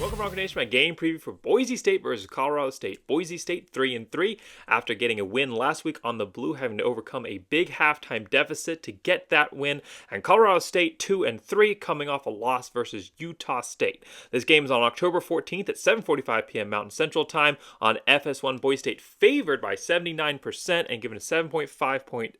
Welcome, Bronco Nation, my game preview for Boise State versus Colorado State. Boise State 3-3 after getting a win last week on the Blue, having to overcome a big halftime deficit to get that win. And Colorado State 2-3 coming off a loss versus Utah State. This game is on October 14th at 7:45 p.m. Mountain Central Time on FS1. Boise State favored by 79% and given a 7.5 point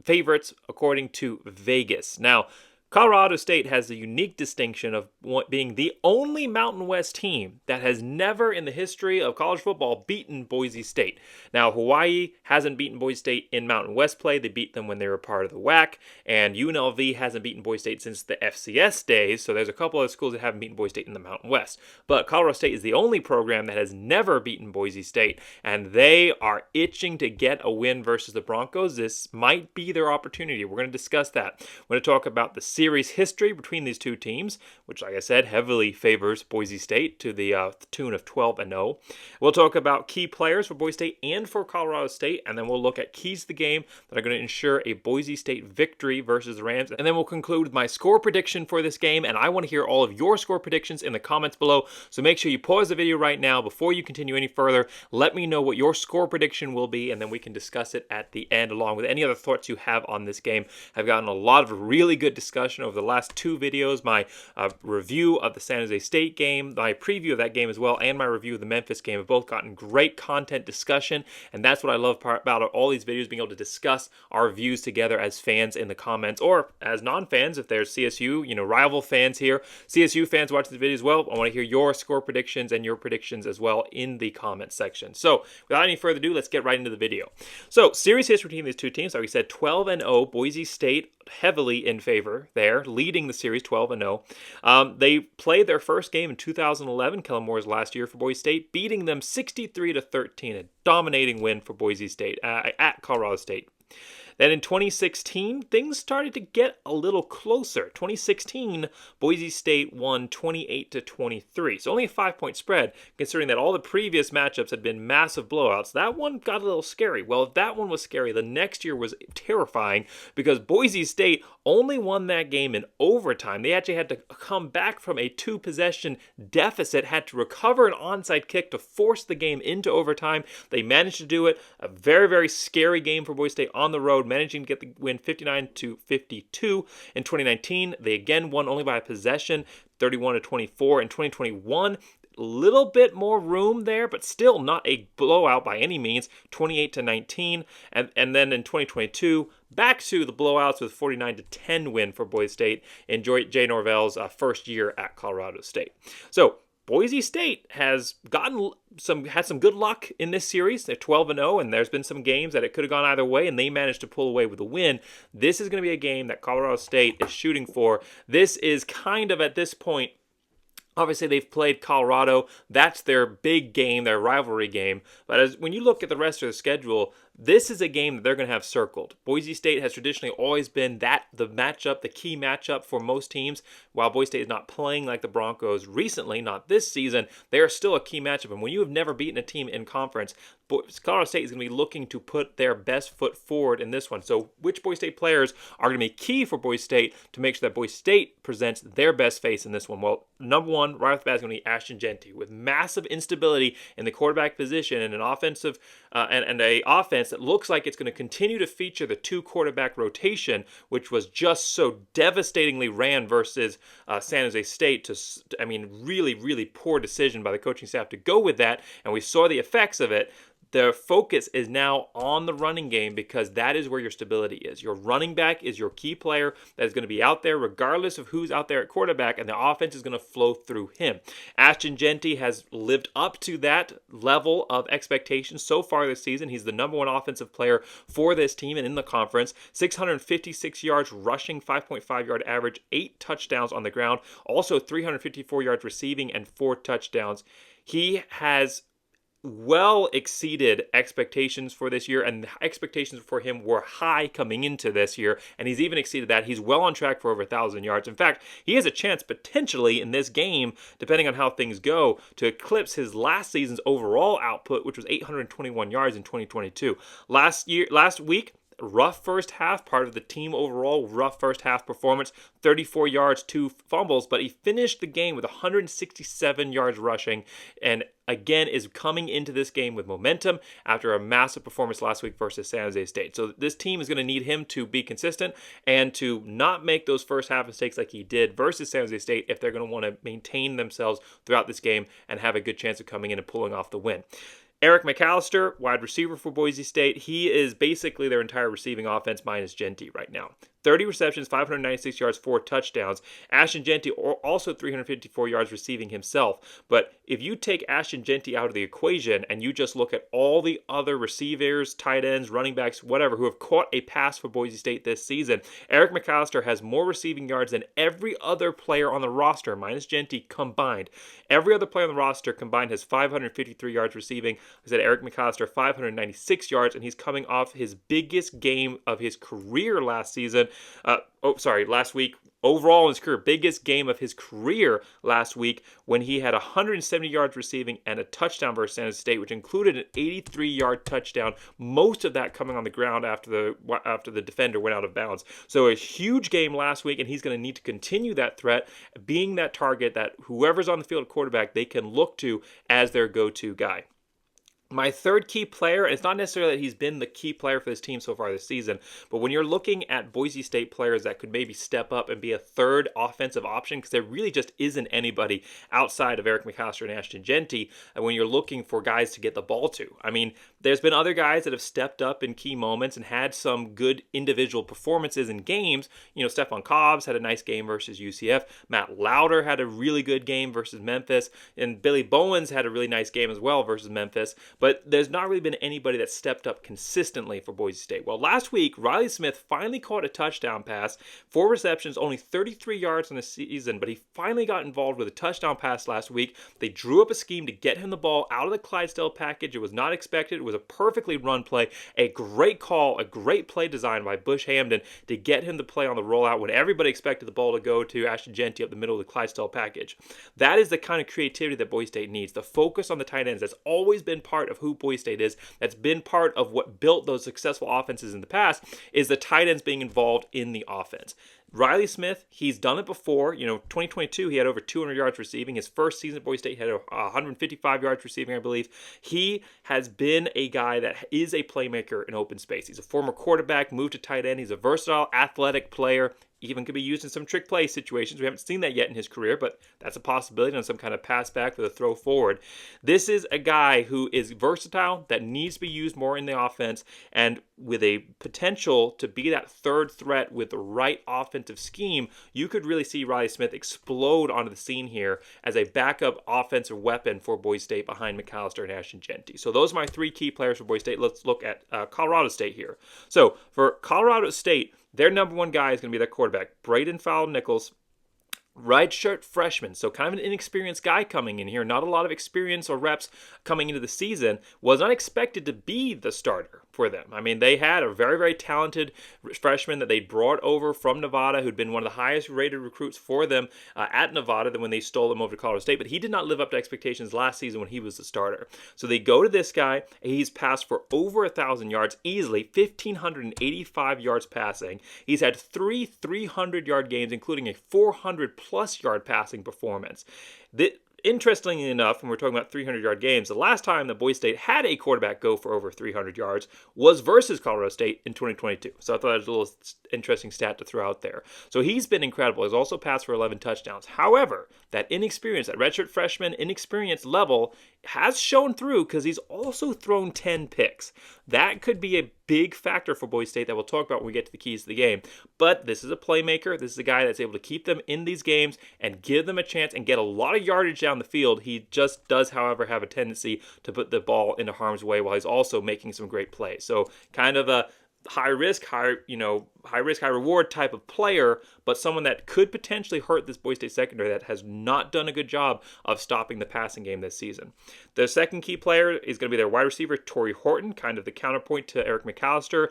favorites according to Vegas. Now, Colorado State has the unique distinction of being the only Mountain West team that has never in the history of college football beaten Boise State. Now, Hawaii hasn't beaten Boise State in Mountain West play. They beat them when they were part of the WAC, and UNLV hasn't beaten Boise State since the FCS days, so there's a couple of schools that haven't beaten Boise State in the Mountain West. But Colorado State is the only program that has never beaten Boise State, and they are itching to get a win versus the Broncos. This might be their opportunity. We're going to discuss that. We're going to talk about the series history between these two teams, which, like I said, heavily favors Boise State to the tune of 12-0. We'll talk about key players for Boise State and for Colorado State, and then we'll look at keys to the game that are going to ensure a Boise State victory versus the Rams. And then we'll conclude with my score prediction for this game, and I want to hear all of your score predictions in the comments below, so make sure you pause the video right now before you continue any further. Let me know what your score prediction will be, and then we can discuss it at the end along with any other thoughts you have on this game. I've gotten a lot of really good discussion over the last two videos, my review of the San Jose State game, my preview of that game as well, and my review of the Memphis game have both gotten great content discussion, and that's what I love about all these videos, being able to discuss our views together as fans in the comments, or as non-fans, if there's CSU, rival fans here, CSU fans watching the video as well. I want to hear your score predictions and your predictions as well in the comment section. So, without any further ado, let's get right into the video. So, series history between these two teams, like we said, 12-0, Boise State heavily in favor there, leading the series 12-0. They played their first game in 2011, Kellen Moore's last year for Boise State, beating them 63-13, a dominating win for Boise State at Colorado State. Then in 2016, things started to get a little closer. 2016, Boise State won 28-23. So only a 5-point spread, considering that all the previous matchups had been massive blowouts. That one got a little scary. Well, if that one was scary, the next year was terrifying because Boise State only won that game in overtime. They actually had to come back from a 2-possession deficit, had to recover an onside kick to force the game into overtime. They managed to do it. A very, very scary game for Boise State on the road, managing to get the win 59-52. In 2019, they again won only by a possession, 31-24. In 2021, a little bit more room there, but still not a blowout by any means, 28-19. And then in 2022, back to the blowouts with 49-10 win for Boise State in Jay Norvell's first year at Colorado State. So Boise State has had some good luck in this series. They're 12-0, and there's been some games that it could have gone either way, and they managed to pull away with a win. This is going to be a game that Colorado State is shooting for. This is kind of, at this point, obviously they've played Colorado. That's their big game, their rivalry game. But when you look at the rest of the schedule, this is a game that they're going to have circled. Boise State has traditionally always been the key matchup for most teams. While Boise State is not playing like the Broncos recently, not this season, they are still a key matchup. And when you have never beaten a team in conference, Colorado State is going to be looking to put their best foot forward in this one. So which Boise State players are going to be key for Boise State to make sure that Boise State presents their best face in this one? Well, number one, right off the bat, is going to be Ashton Jeanty. With massive instability in the quarterback position and an offensive and a offense that looks like it's going to continue to feature the 2-quarterback rotation, which was just so devastatingly ran versus San Jose State. Really, really poor decision by the coaching staff to go with that, and we saw the effects of it. The focus is now on the running game because that is where your stability is. Your running back is your key player that is going to be out there regardless of who's out there at quarterback, and the offense is going to flow through him. Ashton Jeanty has lived up to that level of expectation so far this season. He's the number one offensive player for this team and in the conference. 656 yards rushing, 5.5-yard average, 8 touchdowns on the ground. Also 354 yards receiving and 4 touchdowns. He has well exceeded expectations for this year, and the expectations for him were high coming into this year, and he's even exceeded that. He's well on track for over 1,000 yards. In fact, he has a chance potentially in this game, depending on how things go, to eclipse his last season's overall output, which was 821 yards in 2022. Last week, rough first half, part of the team overall rough first half performance, 34 yards, 2 fumbles, but he finished the game with 167 yards rushing, and again is coming into this game with momentum after a massive performance last week versus San Jose State. So this team is going to need him to be consistent and to not make those first half mistakes like he did versus San Jose State if they're going to want to maintain themselves throughout this game and have a good chance of coming in and pulling off the win. Eric McAllister, wide receiver for Boise State, he is basically their entire receiving offense minus Genty right now. 30 receptions, 596 yards, 4 touchdowns. Ashton Genty also 354 yards receiving himself. But if you take Ashton Genty out of the equation and you just look at all the other receivers, tight ends, running backs, whatever, who have caught a pass for Boise State this season, Eric McAllister has more receiving yards than every other player on the roster, minus Genty, combined. Every other player on the roster combined has 553 yards receiving. I said Eric McAllister, 596 yards, and he's coming off his biggest game of his career last season. Last week. Overall in his career, biggest game of his career last week when he had 170 yards receiving and a touchdown versus San Jose State, which included an 83-yard touchdown, most of that coming on the ground after the defender went out of bounds. So a huge game last week, and he's going to need to continue that threat, being that target that whoever's on the field at quarterback, they can look to as their go-to guy. My third key player, and it's not necessarily that he's been the key player for this team so far this season, but when you're looking at Boise State players that could maybe step up and be a third offensive option, because there really just isn't anybody outside of Eric McAllister and Ashton Genty, and when you're looking for guys to get the ball to. I mean, there's been other guys that have stepped up in key moments and had some good individual performances in games. You know, Stephon Cobbs had a nice game versus UCF. Matt Lauder had a really good game versus Memphis, and Billy Bowens had a really nice game as well versus Memphis. But there's not really been anybody that stepped up consistently for Boise State. Well, last week, Riley Smith finally caught a touchdown pass, 4 receptions, only 33 yards in the season, but he finally got involved with a touchdown pass last week. They drew up a scheme to get him the ball out of the Clydesdale package. It was not expected. It was a perfectly run play, a great call, a great play design by Bush Hamden to get him to play on the rollout when everybody expected the ball to go to Ashton Genty up the middle of the Clydesdale package. That is the kind of creativity that Boise State needs. The focus on the tight ends. That's always been part of who Boise State is. That's been part of what built those successful offenses in the past, is the tight ends being involved in the offense. Riley Smith, he's done it before. 2022, he had over 200 yards receiving. His first season at Boise State, he had 155 yards receiving, I believe. He has been a guy that is a playmaker in open space. He's a former quarterback, moved to tight end. He's a versatile, athletic player. Even could be used in some trick play situations. We haven't seen that yet in his career, but that's a possibility on some kind of pass back with a throw forward. This is a guy who is versatile, that needs to be used more in the offense, and with a potential to be that third threat with the right offensive scheme. You could really see Riley Smith explode onto the scene here as a backup offensive weapon for Boise State behind McAllister and Ashton Genty. So those are my 3 key players for Boise State. Let's look at Colorado State here. So for Colorado State, their number one guy is going to be their quarterback, Braden Fowler-Nichols, redshirt freshman, so kind of an inexperienced guy coming in here, not a lot of experience or reps coming into the season, was not expected to be the starter for them. I mean, they had a very, very talented freshman that they brought over from Nevada, who'd been one of the highest rated recruits for them at Nevada than when they stole him over to Colorado State, but he did not live up to expectations last season when he was the starter. So they go to this guy. He's passed for over 1,000 yards easily, 1,585 yards passing. He's had 3 300-yard games, including a 400-plus yard passing performance. Interestingly enough, when we're talking about 300-yard games, the last time that Boise State had a quarterback go for over 300 yards was versus Colorado State in 2022. So I thought that was a little interesting stat to throw out there. So he's been incredible. He's also passed for 11 touchdowns. However, that inexperience, that redshirt freshman inexperience level has shown through because he's also thrown 10 picks. That could be a big factor for Boise State that we'll talk about when we get to the keys to the game. But this is a playmaker. This is a guy that's able to keep them in these games and give them a chance and get a lot of yardage down the field. He just does, however, have a tendency to put the ball into harm's way while he's also making some great plays. So kind of a high risk, high reward type of player, but someone that could potentially hurt this Boise State secondary that has not done a good job of stopping the passing game this season. The second key player is going to be their wide receiver, Torrey Horton, kind of the counterpoint to Eric McAllister.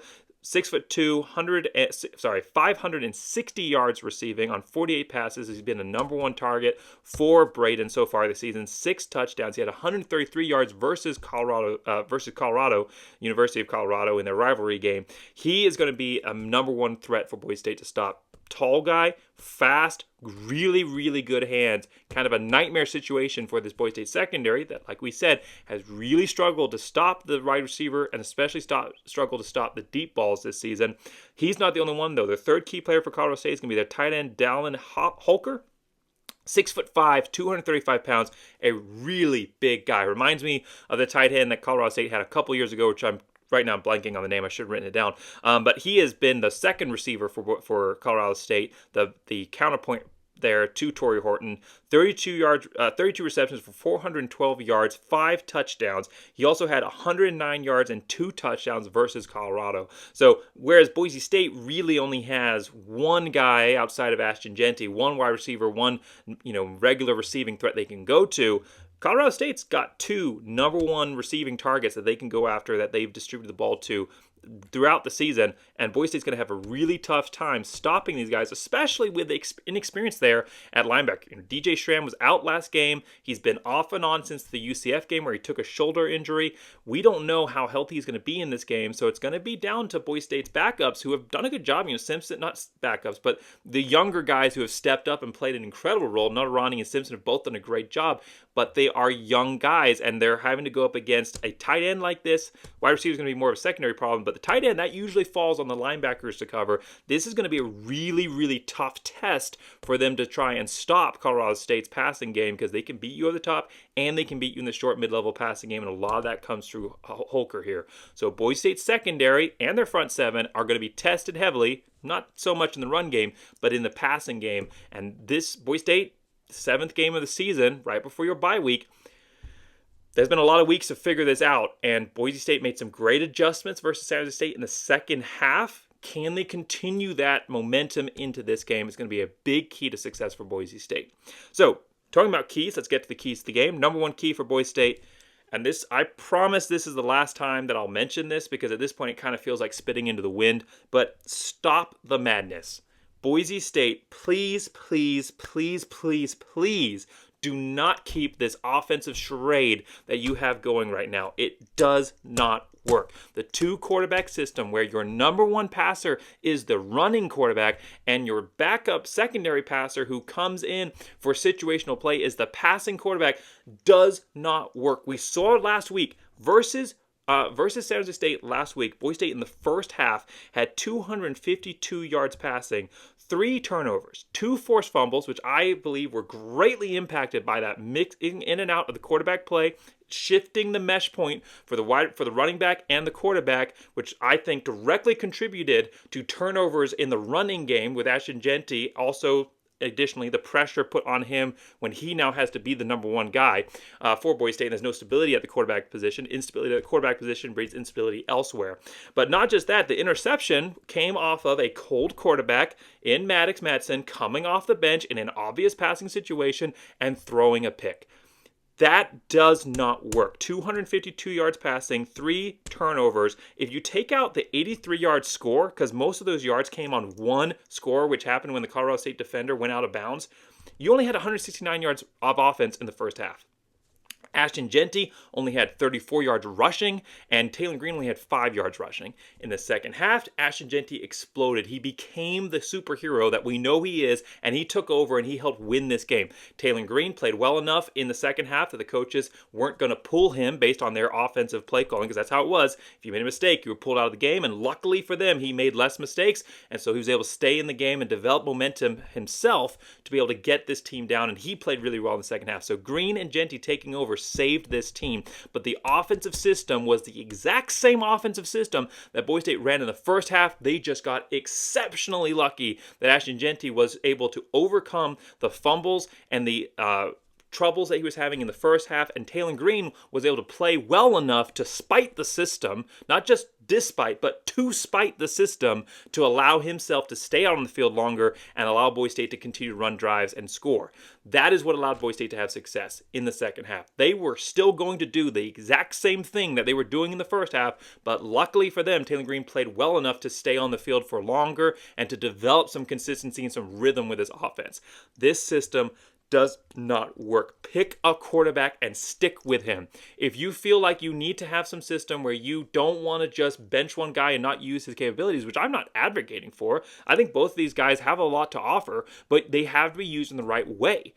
6'2", 560 yards receiving on 48 passes. He's been the number one target for Braden so far this season. 6 touchdowns. He had 133 yards versus Colorado, University of Colorado in their rivalry game. He is going to be a number one threat for Boise State to stop. Tall guy, fast, really, really good hands. Kind of a nightmare situation for this Boise State secondary that, like we said, has really struggled to stop the wide receiver and especially struggled to stop the deep balls this season. He's not the only one, though. The third key player for Colorado State is going to be their tight end, Dallin Holker. 6'5", 235 pounds, a really big guy. Reminds me of the tight end that Colorado State had a couple years ago, which right now I'm blanking on the name. I should have written it down. But he has been the second receiver for Colorado State, the counterpoint there to Torrey Horton. 32 receptions for 412 yards, 5 touchdowns. He also had 109 yards and 2 touchdowns versus Colorado. So whereas Boise State really only has one guy outside of Ashton Jeanty, one wide receiver, one regular receiving threat they can go to, Colorado State's got 2 number one receiving targets that they can go after that they've distributed the ball to throughout the season, and Boise State's going to have a really tough time stopping these guys, especially with the inexperience there at linebacker. DJ Schramm was out last game. He's been off and on since the UCF game where he took a shoulder injury. We don't know how healthy he's going to be in this game, so it's going to be down to Boise State's backups who have done a good job. Simpson, not backups, but the younger guys who have stepped up and played an incredible role. Ronnie and Simpson have both done a great job, but they are young guys, and they're having to go up against a tight end like this. Wide receiver is going to be more of a secondary problem, but the tight end, that usually falls on the linebackers to cover. This is going to be a really, really tough test for them to try and stop Colorado State's passing game because they can beat you over the top and they can beat you in the short mid-level passing game, and a lot of that comes through Holker here. So Boise State's secondary and their front seven are going to be tested heavily, not so much in the run game, but in the passing game. And this Boise State, 7th game of the season, right before your bye week, there's been a lot of weeks to figure this out, and Boise State made some great adjustments versus San Jose State in the second half. Can they continue that momentum into this game? It's going to be a big key to success for Boise State. So, talking about keys, let's get to the keys to the game. Number one key for Boise State, and this, I promise this is the last time that I'll mention this because at this point it kind of feels like spitting into the wind, but stop the madness. Boise State, please, please, please, please, please do not keep this offensive charade that you have going right now. It does not work. The 2-quarterback system where your number one passer is the running quarterback and your backup secondary passer who comes in for situational play is the passing quarterback does not work. We saw it last week versus San Jose State last week. Boise State in the first half had 252 yards passing, 3 turnovers, 2 forced fumbles, which I believe were greatly impacted by that mix in and out of the quarterback play, shifting the mesh point for the running back and the quarterback, which I think directly contributed to turnovers in the running game with Ashton Jeanty. Also, additionally, the pressure put on him when he now has to be the number one guy for Boise State. There's no stability at the quarterback position. Instability at the quarterback position breeds instability elsewhere. But not just that, the interception came off of a cold quarterback in Maddox Madsen coming off the bench in an obvious passing situation and throwing a pick. That does not work. 252 yards passing, 3 turnovers. If you take out the 83-yard score, because most of those yards came on one score, which happened when the Colorado State defender went out of bounds, you only had 169 yards of offense in the first half. Ashton Jeanty only had 34 yards rushing, and Taylor Green only had 5 yards rushing. In the second half, Ashton Jeanty exploded. He became the superhero that we know he is, and he took over and he helped win this game. Taylor Green played well enough in the second half that the coaches weren't going to pull him based on their offensive play calling, because that's how it was. If you made a mistake, you were pulled out of the game, and luckily for them, he made less mistakes, and so he was able to stay in the game and develop momentum himself to be able to get this team down, and he played really well in the second half. So Green and Jeanty taking over saved this team, but the offensive system was the exact same offensive system that Boise State ran in the first half. They just got exceptionally lucky that Ashton Jeanty was able to overcome the fumbles and the troubles that he was having in the first half, and Taylor Green was able to play well enough to spite the system, not just despite, but to spite the system to allow himself to stay out on the field longer and allow Boise State to continue to run drives and score. That is what allowed Boise State to have success in the second half. They were still going to do the exact same thing that they were doing in the first half, but luckily for them, Taylor Green played well enough to stay on the field for longer and to develop some consistency and some rhythm with his offense. This system does not work. Pick a quarterback and stick with him. If you feel like you need to have some system where you don't want to just bench one guy and not use his capabilities, which I'm not advocating for, I think both of these guys have a lot to offer, but they have to be used in the right way.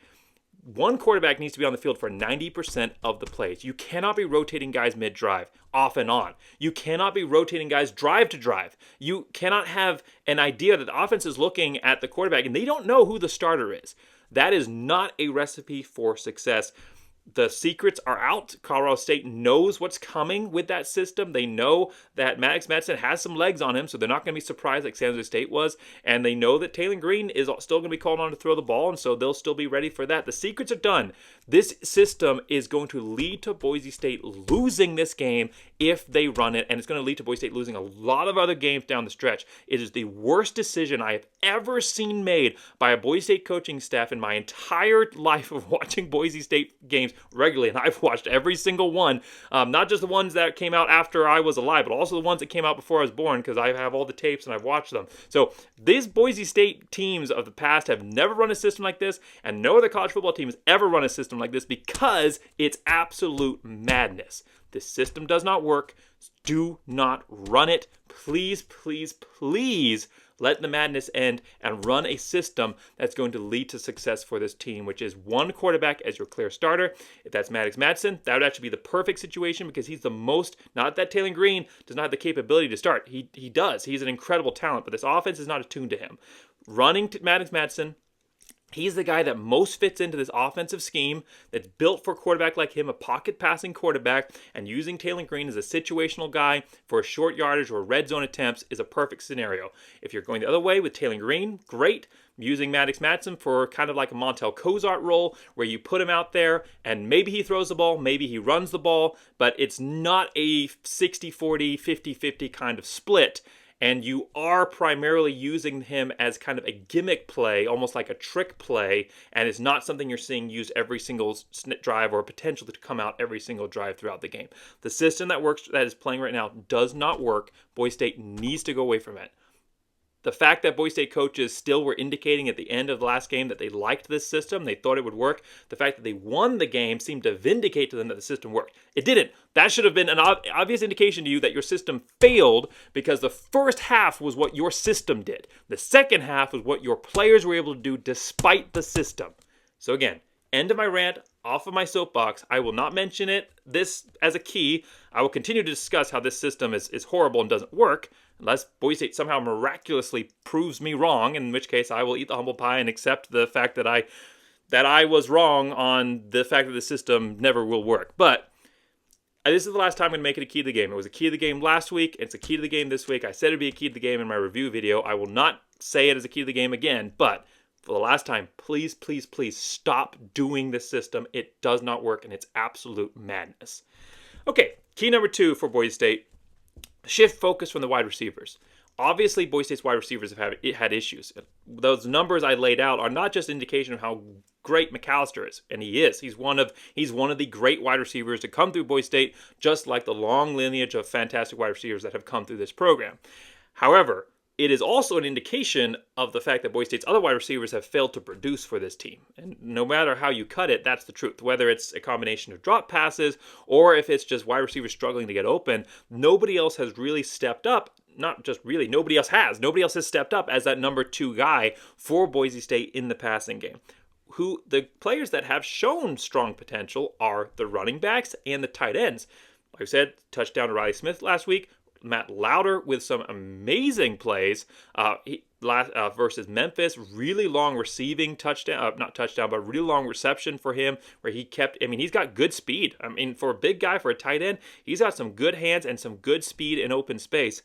One quarterback needs to be on the field for 90% of the plays. You cannot be rotating guys mid-drive, off and on. You cannot be rotating guys drive to drive. You cannot have an idea that the offense is looking at the quarterback and they don't know who the starter is. That is not a recipe for success. The secrets are out. Colorado State knows what's coming with that system. They know that Maddox Madsen has some legs on him, so they're not going to be surprised like San Jose State was. And they know that Taylor Green is still going to be called on to throw the ball, and so they'll still be ready for that. The secrets are done. This system is going to lead to Boise State losing this game if they run it, and it's going to lead to Boise State losing a lot of other games down the stretch. It is the worst decision I have ever seen made by a Boise State coaching staff in my entire life of watching Boise State games regularly, and I've watched every single one, not just the ones that came out after I was alive, but also the ones that came out before I was born, because I have all the tapes and I've watched them. So these Boise State teams of the past have never run a system like this, and no other college football team has ever run a system like this because it's absolute madness. This system does not work. Do not run it. Please, please, please let the madness end and run a system that's going to lead to success for this team, which is one quarterback as your clear starter. If that's Maddox Madsen, that would actually be the perfect situation because he's the most, not that Taylor Green does not have the capability to start. He does. He's an incredible talent, but this offense is not attuned to him. Running to Maddox Madsen, he's the guy that most fits into this offensive scheme that's built for a quarterback like him, a pocket passing quarterback, and using Taylor Green as a situational guy for a short yardage or red zone attempts is a perfect scenario. If you're going the other way with Taylor Green, great. Using Maddox Madsen for kind of like a Montel Cozart role where you put him out there and maybe he throws the ball, maybe he runs the ball, but it's not a 60-40, 50-50 kind of split. And you are primarily using him as kind of a gimmick play, almost like a trick play, and it's not something you're seeing used every single drive or potential to come out every single drive throughout the game. The system that is playing right now does not work. Boise State needs to go away from it. The fact that Boise State coaches still were indicating at the end of the last game that they liked this system, they thought it would work, the fact that they won the game seemed to vindicate to them that the system worked. It didn't. That should have been an obvious indication to you that your system failed because the first half was what your system did. The second half was what your players were able to do despite the system. So again, end of my rant, off of my soapbox. I will not mention this as a key. I will continue to discuss how this system is horrible and doesn't work, unless Boise State somehow miraculously proves me wrong, in which case I will eat the humble pie and accept the fact that I was wrong on the fact that the system never will work. But this is the last time I'm going to make it a key to the game. It was a key to the game last week. It's a key to the game this week. I said it'd be a key to the game in my review video. I will not say it as a key to the game again, but for the last time, please, please, please stop doing this system. It does not work, and it's absolute madness. Okay, key number 2 for Boise State. Shift focus from the wide receivers. Obviously, Boise State's wide receivers have had issues. Those numbers I laid out are not just indication of how great McAllister is, and he is. He's one of the great wide receivers to come through Boise State, just like the long lineage of fantastic wide receivers that have come through this program. However, it is also an indication of the fact that Boise State's other wide receivers have failed to produce for this team. And no matter how you cut it, that's the truth. Whether it's a combination of drop passes or if it's just wide receivers struggling to get open, nobody else has really stepped up. Not just really, nobody else has. Nobody else has stepped up as that number 2 guy for Boise State in the passing game. The players that have shown strong potential are the running backs and the tight ends. Like I said, touchdown to Riley Smith last week. Matt Lauder with some amazing plays versus Memphis. Really long receiving touchdown, not touchdown, but really long reception for him where he's got good speed. For a big guy, for a tight end, he's got some good hands and some good speed in open space.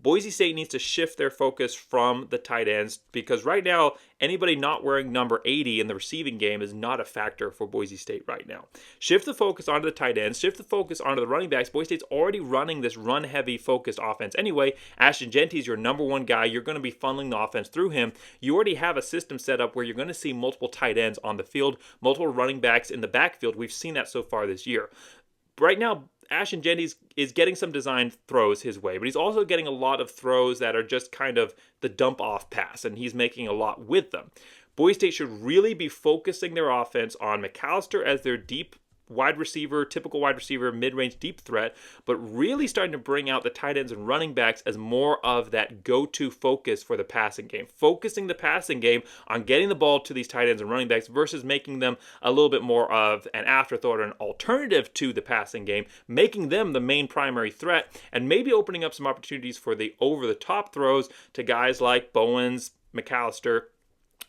Boise State needs to shift their focus from the tight ends, because right now, anybody not wearing number 80 in the receiving game is not a factor for Boise State right now. Shift the focus onto the tight ends, shift the focus onto the running backs. Boise State's already running this run-heavy focused offense anyway. Ashton Genty's your number one guy. You're going to be funneling the offense through him. You already have a system set up where you're going to see multiple tight ends on the field, multiple running backs in the backfield. We've seen that so far this year. Right now, Ashton Genty is getting some design throws his way, but he's also getting a lot of throws that are just kind of the dump-off pass, and he's making a lot with them. Boise State should really be focusing their offense on McAllister as their deep wide receiver, typical wide receiver, mid-range deep threat, but really starting to bring out the tight ends and running backs as more of that go-to focus for the passing game. Focusing the passing game on getting the ball to these tight ends and running backs versus making them a little bit more of an afterthought or an alternative to the passing game, making them the main primary threat, and maybe opening up some opportunities for the over-the-top throws to guys like Bowens, McAllister,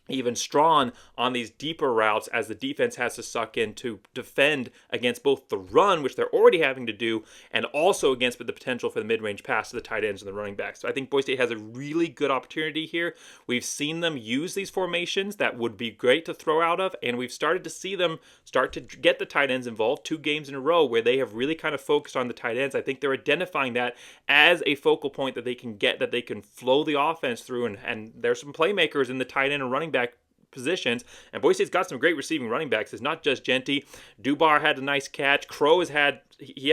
even Strawn on these deeper routes as the defense has to suck in to defend against both the run, which they're already having to do, and also against the potential for the mid-range pass to the tight ends and the running backs. So I think Boise State has a really good opportunity here. We've seen them use these formations that would be great to throw out of, and we've started to see them start to get the tight ends involved 2 games in a row where they have really kind of focused on the tight ends. I think they're identifying that as a focal point that they can get, that they can flow the offense through, and there's some playmakers in the tight end and running back positions, and Boise State's got some great receiving running backs. It's not just Genty. Dubar had a nice catch. Crow has had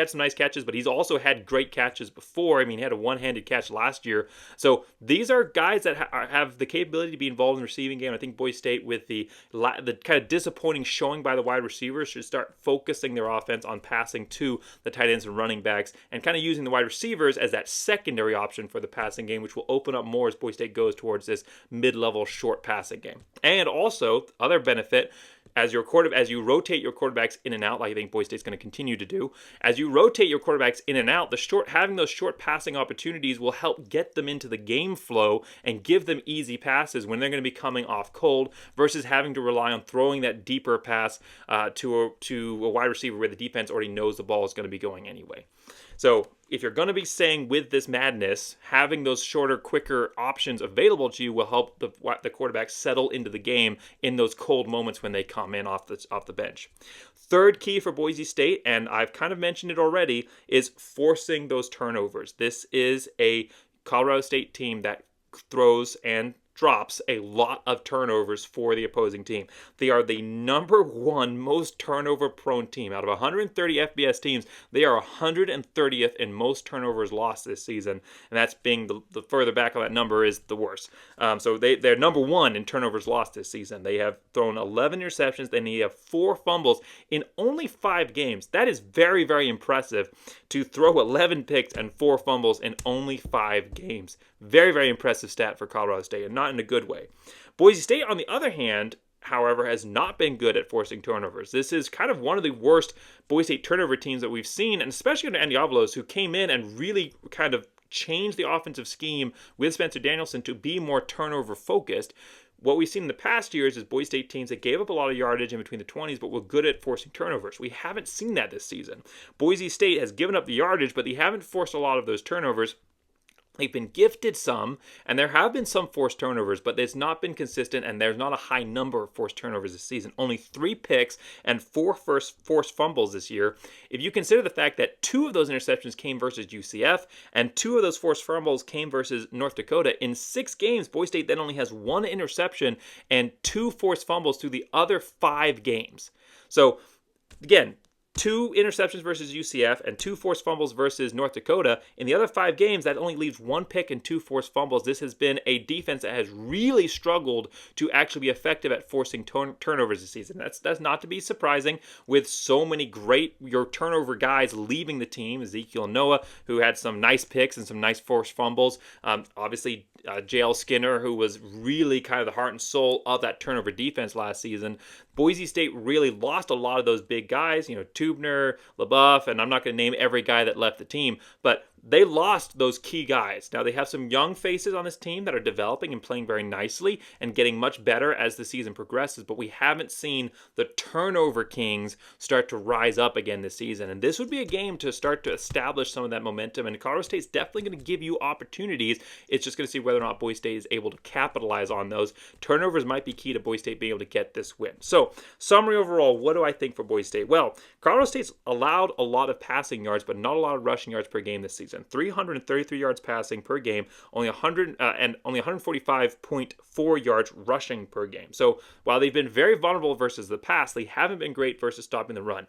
some nice catches, but he's also had great catches before. I mean, he had a one-handed catch last year. So these are guys that have the capability to be involved in the receiving game. I think Boise State, with the kind of disappointing showing by the wide receivers, should start focusing their offense on passing to the tight ends and running backs, and kind of using the wide receivers as that secondary option for the passing game, which will open up more as Boise State goes towards this mid-level short passing game. And also, other benefit, as you rotate your quarterbacks in and out, like I think Boise State's going to continue to do, as you rotate your quarterbacks in and out, having those short passing opportunities will help get them into the game flow and give them easy passes when they're going to be coming off cold, versus having to rely on throwing that deeper pass to a wide receiver where the defense already knows the ball is going to be going anyway. So if you're going to be saying with this madness, having those shorter, quicker options available to you will help the quarterback settle into the game in those cold moments when they come in off the bench. Third key for Boise State, and I've kind of mentioned it already, is forcing those turnovers. This is a Colorado State team that throws and drops a lot of turnovers for the opposing team. They are the number 1 most turnover-prone team. Out of 130 FBS teams, they are 130th in most turnovers lost this season, and that's being the further back on that number is the worst. So they're number 1 in turnovers lost this season. They have thrown 11 interceptions, then they have 4 fumbles in only 5 games. That is very, very impressive to throw 11 picks and 4 fumbles in only 5 games. Very, very impressive stat for Colorado State, and not in a good way. Boise State, on the other hand, however, has not been good at forcing turnovers. This is kind of one of the worst Boise State turnover teams that we've seen, and especially under Andy Avalos, who came in and really kind of changed the offensive scheme with Spencer Danielson to be more turnover focused. What we've seen in the past years is Boise State teams that gave up a lot of yardage in between the 20s, but were good at forcing turnovers. We haven't seen that this season. Boise State has given up the yardage, but they haven't forced a lot of those turnovers. They've been gifted some, and there have been some forced turnovers, but it's not been consistent, and there's not a high number of forced turnovers this season. Only 3 picks and 4 forced fumbles this year. If you consider the fact that 2 of those interceptions came versus UCF, and 2 of those forced fumbles came versus North Dakota, in 6 games, Boise State then only has 1 interception and 2 forced fumbles through the other 5 games. So, again, 2 interceptions versus UCF and 2 forced fumbles versus North Dakota. In the other 5 games, that only leaves 1 pick and 2 forced fumbles. This has been a defense that has really struggled to actually be effective at forcing turnovers this season. That's not to be surprising with so many great turnover guys leaving the team. Ezekiel Noah, who had some nice picks and some nice forced fumbles. Obviously, J.L. Skinner, who was really kind of the heart and soul of that turnover defense last season. Boise State really lost a lot of those big guys, Tubner, LaBeouf, and I'm not going to name every guy that left the team, but they lost those key guys. Now, they have some young faces on this team that are developing and playing very nicely and getting much better as the season progresses, but we haven't seen the turnover kings start to rise up again this season. And this would be a game to start to establish some of that momentum, and Colorado State's definitely going to give you opportunities. It's just going to see whether or not Boise State is able to capitalize on those. Turnovers might be key to Boise State being able to get this win. So, summary overall, what do I think for Boise State? Well, Colorado State's allowed a lot of passing yards, but not a lot of rushing yards per game this season. 333 yards passing per game, only 145.4 yards rushing per game. So while they've been very vulnerable versus the pass, they haven't been great versus stopping the run.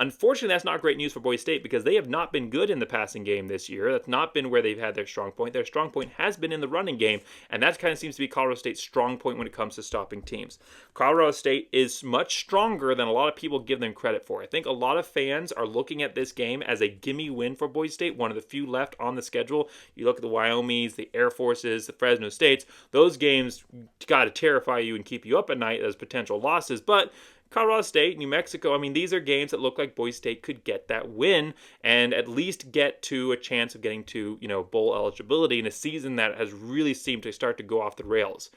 Unfortunately, that's not great news for Boise State because they have not been good in the passing game this year. That's not been where they've had their strong point. Their strong point has been in the running game, and that kind of seems to be Colorado State's strong point when it comes to stopping teams. Colorado State is much stronger than a lot of people give them credit for. I think a lot of fans are looking at this game as a gimme win for Boise State, one of the few left on the schedule. You look at the Wyomings, the Air Forces, the Fresno States, those games got to terrify you and keep you up at night as potential losses, but Colorado State, New Mexico, I mean, these are games that look like Boise State could get that win and at least get to a chance of getting to, bowl eligibility in a season that has really seemed to start to go off the rails.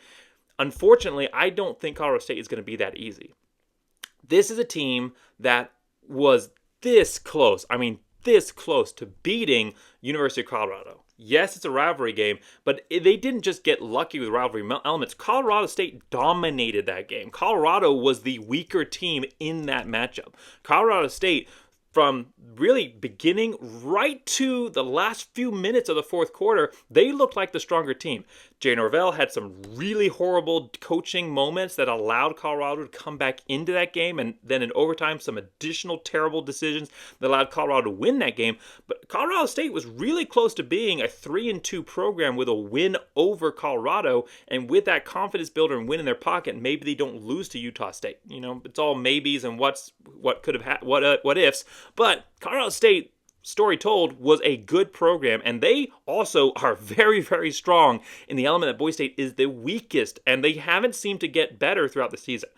Unfortunately, I don't think Colorado State is going to be that easy. This is a team that was this close to beating University of Colorado. Yes, it's a rivalry game, but they didn't just get lucky with rivalry elements. Colorado State dominated that game. Colorado was the weaker team in that matchup. Colorado State, from really beginning right to the last few minutes of the fourth quarter, they looked like the stronger team. Jay Norvell had some really horrible coaching moments that allowed Colorado to come back into that game, and then in overtime, some additional terrible decisions that allowed Colorado to win that game. But Colorado State was really close to being a 3-2 program with a win over Colorado, and with that confidence builder and win in their pocket, maybe they don't lose to Utah State. It's all maybes and what could have what ifs. But Colorado State, story told, was a good program, and they also are very, very strong in the element that Boise State is the weakest, and they haven't seemed to get better throughout the season.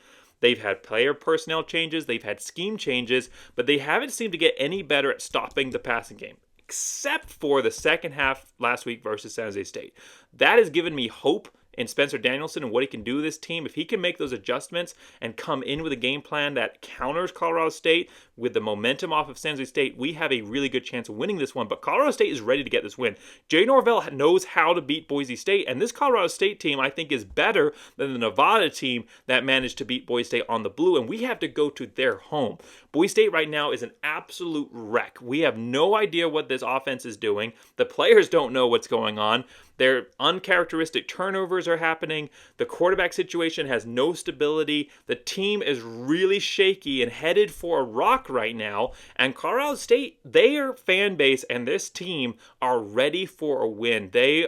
They've had player personnel changes, they've had scheme changes, but they haven't seemed to get any better at stopping the passing game, except for the second half last week versus San Jose State. That has given me hope in Spencer Danielson and what he can do with this team. If he can make those adjustments and come in with a game plan that counters Colorado State with the momentum off of San Jose State, we have a really good chance of winning this one. But Colorado State is ready to get this win. Jay Norvell knows how to beat Boise State, and this Colorado State team, I think, is better than the Nevada team that managed to beat Boise State on the blue, and we have to go to their home. Boise State right now is an absolute wreck. We have no idea what this offense is doing. The players don't know what's going on. Their uncharacteristic turnovers are happening. The quarterback situation has no stability. The team is really shaky and headed for a rock right now. And Colorado State, their fan base and this team are ready for a win. They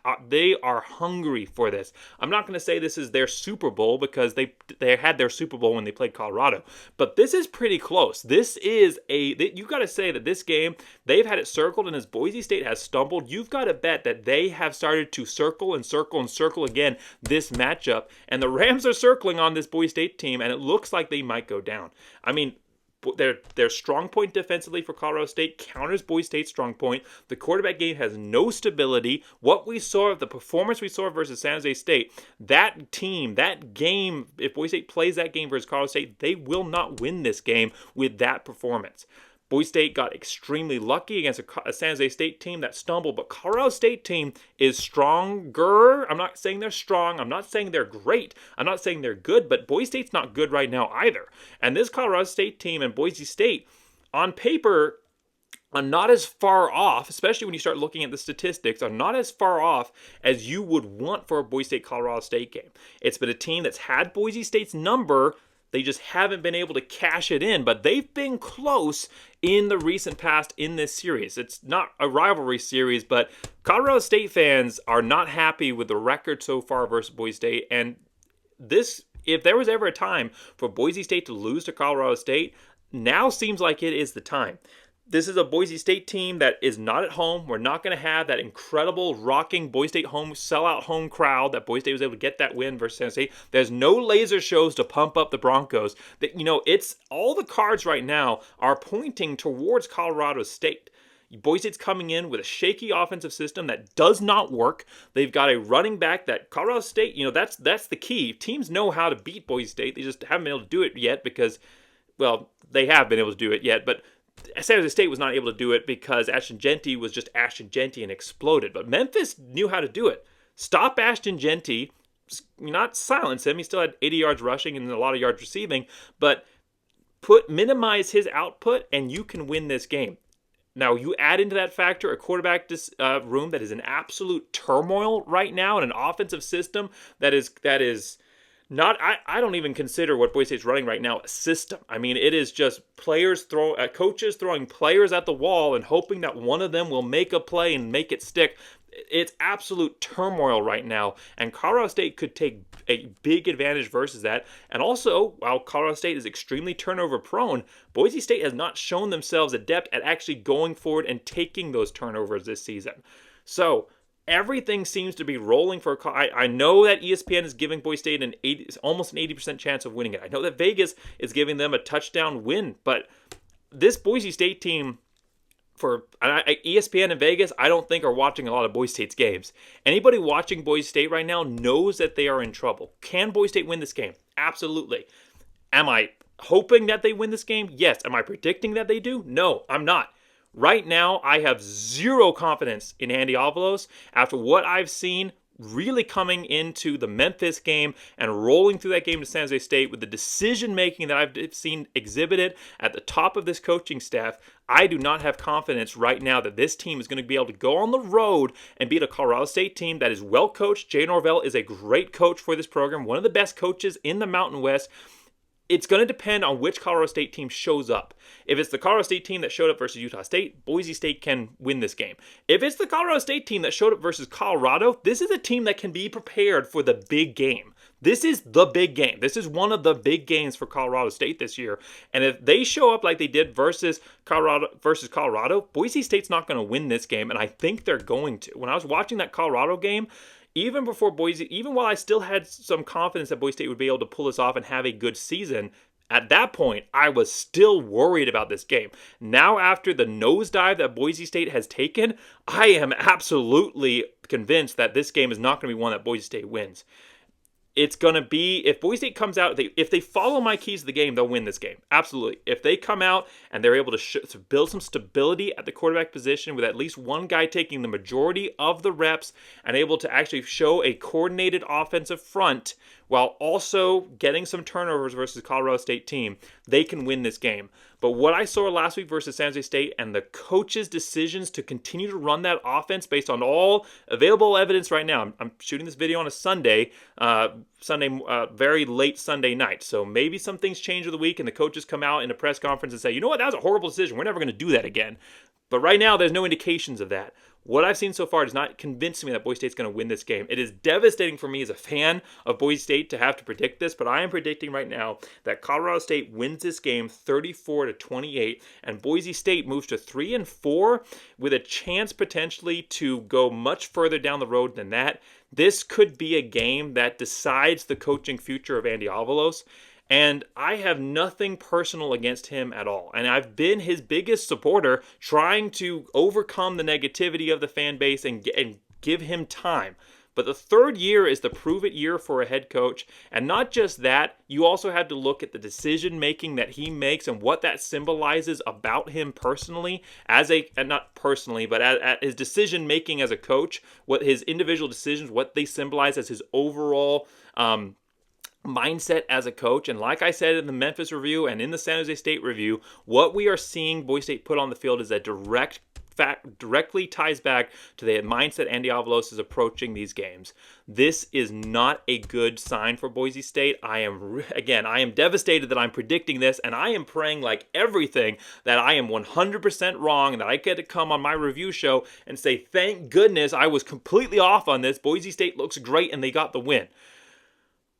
are hungry for this. I'm not going to say this is their Super Bowl because they had their Super Bowl when they played Colorado. But this is pretty close. This is you got to say that this game, they've had it circled, and as Boise State has stumbled, you've got to bet that they have started to circle and circle and circle again this matchup, and the Rams are circling on this Boise State team, and it looks like they might go down. I mean, their strong point defensively for Colorado State counters Boise State's strong point. The quarterback game has no stability. What we saw, the performance we saw versus San Jose State, that team, that game, if Boise State plays that game versus Colorado State, they will not win this game with that performance. Boise State got extremely lucky against a San Jose State team that stumbled, but Colorado State team is stronger. I'm not saying they're strong. I'm not saying they're great. I'm not saying they're good, but Boise State's not good right now either. And this Colorado State team and Boise State, on paper, are not as far off, especially when you start looking at the statistics, are not as far off as you would want for a Boise State-Colorado State game. It's been a team that's had Boise State's number. They just haven't been able to cash it in, but they've been close in the recent past in this series. It's not a rivalry series, but Colorado State fans are not happy with the record so far versus Boise State. And this, if there was ever a time for Boise State to lose to Colorado State, now seems like it is the time. This is a Boise State team that is not at home. We're not going to have that incredible rocking Boise State home sellout home crowd that Boise State was able to get that win versus San Jose. There's no laser shows to pump up the Broncos. It's all the cards right now are pointing towards Colorado State. Boise State's coming in with a shaky offensive system that does not work. They've got a running back that Colorado State, that's the key. Teams know how to beat Boise State. They just haven't been able to do it yet because, well, they have been able to do it yet, but San Jose State was not able to do it because Ashton Jeanty was just Ashton Jeanty and exploded. But Memphis knew how to do it. Stop Ashton Jeanty, not silence him. He still had 80 yards rushing and a lot of yards receiving, but minimize his output and you can win this game. Now, you add into that factor a quarterback room that is in absolute turmoil right now and an offensive system that is not, I don't even consider what Boise State's running right now a system. I mean, it is just coaches throwing players at the wall and hoping that one of them will make a play and make it stick. It's absolute turmoil right now, and Colorado State could take a big advantage versus that. And also, while Colorado State is extremely turnover prone, Boise State has not shown themselves adept at actually going forward and taking those turnovers this season. So everything seems to be rolling for. I know that ESPN is giving Boise State almost an 80% chance of winning it. I know that Vegas is giving them a touchdown win, but this Boise State team, for ESPN and Vegas, I don't think are watching a lot of Boise State's games. Anybody watching Boise State right now knows that they are in trouble. Can Boise State win this game? Absolutely. Am I hoping that they win this game? Yes. Am I predicting that they do? No, I'm not. Right now, I have zero confidence in Andy Avalos after what I've seen really coming into the Memphis game and rolling through that game to San Jose State with the decision-making that I've seen exhibited at the top of this coaching staff. I do not have confidence right now that this team is going to be able to go on the road and beat a Colorado State team that is well coached. Jay Norvell is a great coach for this program, one of the best coaches in the Mountain West. It's going to depend on which Colorado State team shows up. If it's the Colorado State team that showed up versus Utah State, Boise State can win this game. If it's the Colorado State team that showed up versus Colorado, this is a team that can be prepared for the big game. This is the big game. This is one of the big games for Colorado State this year. And if they show up like they did versus Colorado, Boise State's not going to win this game, and I think they're going to. When I was watching that Colorado game, even while I still had some confidence that Boise State would be able to pull this off and have a good season, at that point, I was still worried about this game. Now, after the nosedive that Boise State has taken, I am absolutely convinced that this game is not going to be one that Boise State wins. It's going to be, if Boise State comes out, if they follow my keys to the game, they'll win this game. Absolutely. If they come out and they're able to build some stability at the quarterback position with at least one guy taking the majority of the reps and able to actually show a coordinated offensive front while also getting some turnovers versus Colorado State team, they can win this game. But what I saw last week versus San Jose State and the coach's decisions to continue to run that offense based on all available evidence right now. I'm shooting this video on a Sunday, very late Sunday night. So maybe some things change over the week and the coaches come out in a press conference and say, you know what, that was a horrible decision. We're never going to do that again. But right now, there's no indications of that. What I've seen so far does not convince me that Boise State's going to win this game. It is devastating for me as a fan of Boise State to have to predict this, but I am predicting right now that Colorado State wins this game 34-28, and Boise State moves to 3-4 with a chance potentially to go much further down the road than that. This could be a game that decides the coaching future of Andy Avalos. And I have nothing personal against him at all. And I've been his biggest supporter, trying to overcome the negativity of the fan base and give him time. But the third year is the prove-it year for a head coach. And not just that, you also have to look at the decision-making that he makes and what that symbolizes about him personally, not personally, but at his decision-making as a coach, what his individual decisions, what they symbolize as his overall mindset as a coach. And like I said in the Memphis review and in the San Jose State review, what we are seeing Boise State put on the field is a directly ties back to the mindset Andy Avalos is approaching these games. This is not a good sign for Boise State. I am devastated that I'm predicting this, and I am praying like everything that I am 100% wrong and that I get to come on my review show and say, thank goodness I was completely off on this. Boise State looks great and they got the win.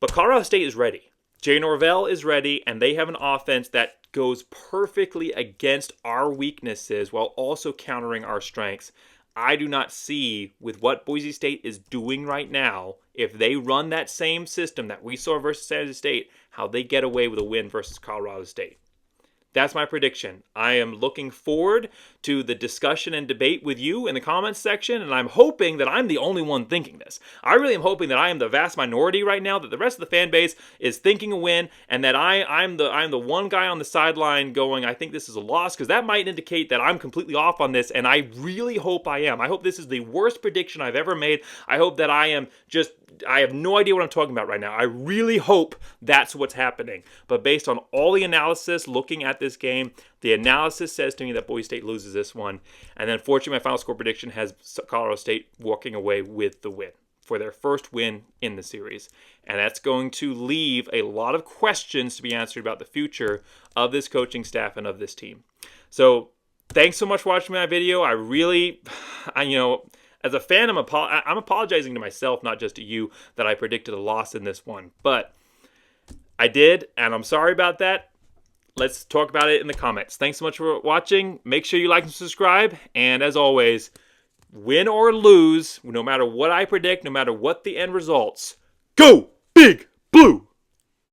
But Colorado State is ready. Jay Norvell is ready, and they have an offense that goes perfectly against our weaknesses while also countering our strengths. I do not see, with what Boise State is doing right now, if they run that same system that we saw versus San Jose State, how they get away with a win versus Colorado State. That's my prediction. I am looking forward to the discussion and debate with you in the comments section, and I'm hoping that I'm the only one thinking this. I really am hoping that I am the vast minority right now, that the rest of the fan base is thinking a win, and that I'm the one guy on the sideline going, I think this is a loss, because that might indicate that I'm completely off on this, and I really hope I am. I hope this is the worst prediction I've ever made. I hope that I have no idea what I'm talking about right now. I really hope that's what's happening. But based on all the analysis, looking at this game, the analysis says to me that Boise State loses this one. And then fortunately, my final score prediction has Colorado State walking away with the win for their first win in the series. And that's going to leave a lot of questions to be answered about the future of this coaching staff and of this team. So thanks so much for watching my video. As a fan, I'm apologizing to myself, not just to you, that I predicted a loss in this one. But I did, and I'm sorry about that. Let's talk about it in the comments. Thanks so much for watching. Make sure you like and subscribe. And as always, win or lose, no matter what I predict, no matter what the end results, go Big Blue!